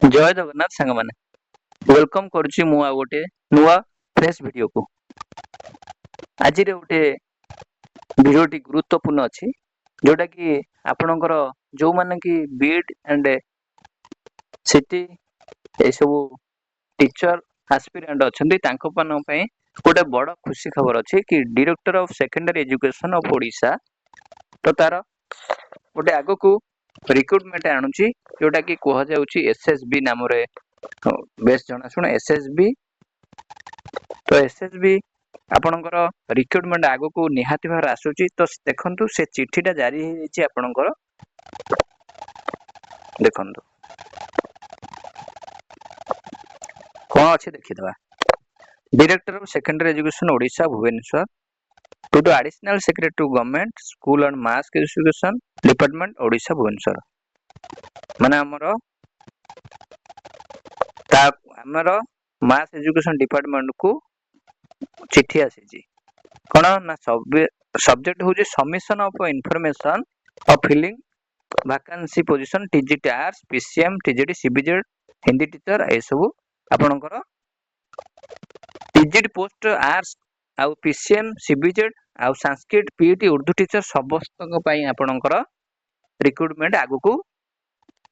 जय जगन्नाथ सांग मैंने वेलकम करुच्ची मु आ गोटे नुआ फ्रेश वीडियो को आज गोटे वीडियोटी गुरुत्वपूर्ण अच्छी जोटा कि आपणकर जो माने कि बीएड एंड सिटी ए सब टीचर एस्पिरेंट अच्छी गोटे बड़ खुशी खबर अच्छी कि director of secondary education of Odisha तो तार गोटे आग को रिक्रुटमेंट आणुची जोटा कि कह जाउची एसएसबी नाम रे बेस जनाशुना एसएसबी तो एसएसबी आपणकर रिक्रुटमेंट आग को निहाती भार आसुची तो देखंतु से चिठीटा जारी हे छि आपणकर देखंतु कोन अछि देखि दबा director of secondary education Odisha Bhubaneswar to the additional secretary to government school and mass education department Odisha Bhubaneswar माने हमर मास एजुकेशन डिपार्टमेंट को चिट्ठी आसी कौन ना सब्जेक्ट हूँ submission of information of filling vacancy position TGT arts PCM TGT CBZ Hindi teacher ए सब आपणकर टीजीटी पोस्ट आर्ट्स आउ पीसीएम सीबीजेड आउ संस्कृत पीटी उर्दू टीचर समस्त आपणकर रिक्रुटमेंट आगु को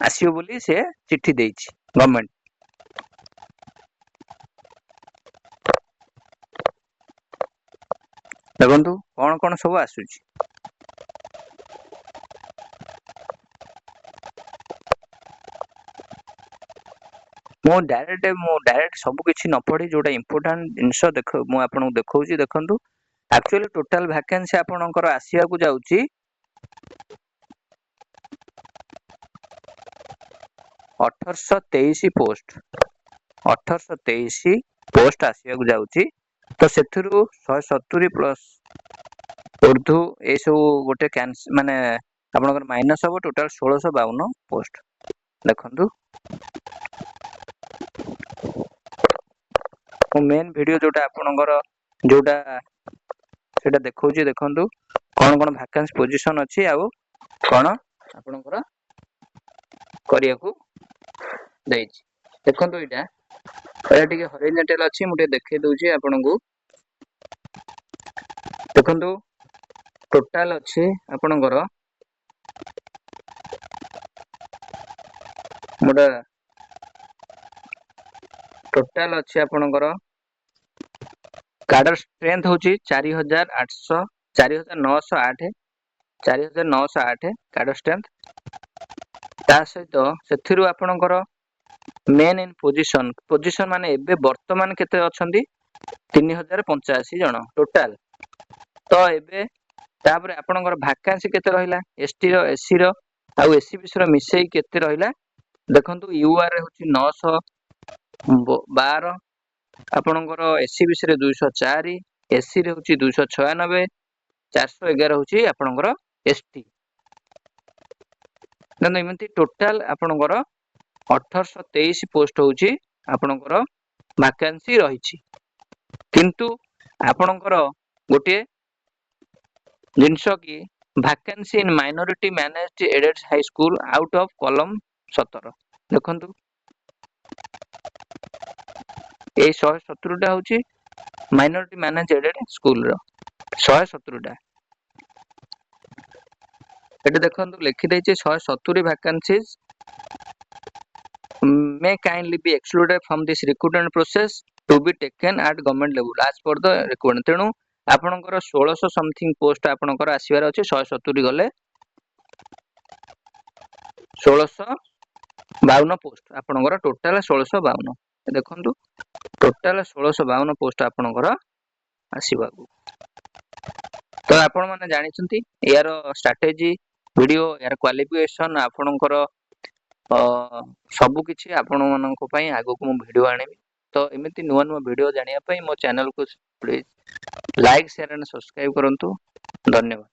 आसियो बोली से चिट्ठी देछि गवर्नमेंट देखंतु कौन कौन सब आसुची मो डायरेक्ट सब किछि न पढी जोटा इंपोर्टेंट जिंस देख मु आपन देखौची देखंतु एक्चुअली टोटल वैकेंसी आपनकर आसिया को जाउची 1823 पोस्ट 1823 पोस्ट आसिया को जाउची तो सेथुरु 170 प्लस उर्दू ए सब गोटे माने आपनकर माइनस हो टोटल 1652 पोस्ट देखंतु मेन वीडियो जोटा आपनकर जोटा सेटा देखौची देखंतु कोन कोन वैकेंसी पोजीशन अछि आ कोन आपनकर करिया को देछि देखंतु इटा टिके हॉरिजॉन्टल अछि मुटे देखै दउची आपनको देखंतु टोटल अछि आपनकर मोटा टोटल अछि आपनकर कार्डर स्ट्रेंथ होची 4800 4908 4908 कार्डर स्ट्रेंथ ता सहित सेथिरु आपनकर मेन इन पोजीशन माने एबे वर्तमान केते अछंती 3085 जण टोटल तो एबे तापर आपनकर वैकेंसी केते रहिला एसटी रो एससी रो आ एससीबी रो मिसई केते रहिला देखंतु यूआर होची 912 आपनकर एससीबी रे 204 एससी रे होची 296 411 होची आपनकर एसटी न एमंती टोटल आपनकर 1823 पोस्ट होची आपनकर वैकेंसी रहिछि किंतु आपनकर गोटे जिंस की vacancy in minority managed aided high school out of column 17 देखंतु ए 117 टा होची minority managed aided school row 117 टा एटे देखंतु लिखि दैछि 170 vacancies may kindly be excluded from this recruitment process to be taken at government level as per the requirement तेणु आपनकर 1600 समथिंग पोस्ट आपनकर आसीबार अछि 170 गले 1652 पोस्ट आपनकर टोटल 1652 देखंतु टोटल 1652 पोस्ट आपनकर आसीबा तो आपण माने जानि छथि यार स्ट्रेटजी वीडियो यार क्वालिफिकेशन आपनकर सबु किछि आपण मानक पई आगो को वीडियो आनेबी तो एमिति नुवा नुवा वीडियो जानिया पई मो चैनल को please like share and subscribe करंतु धन्यवाद।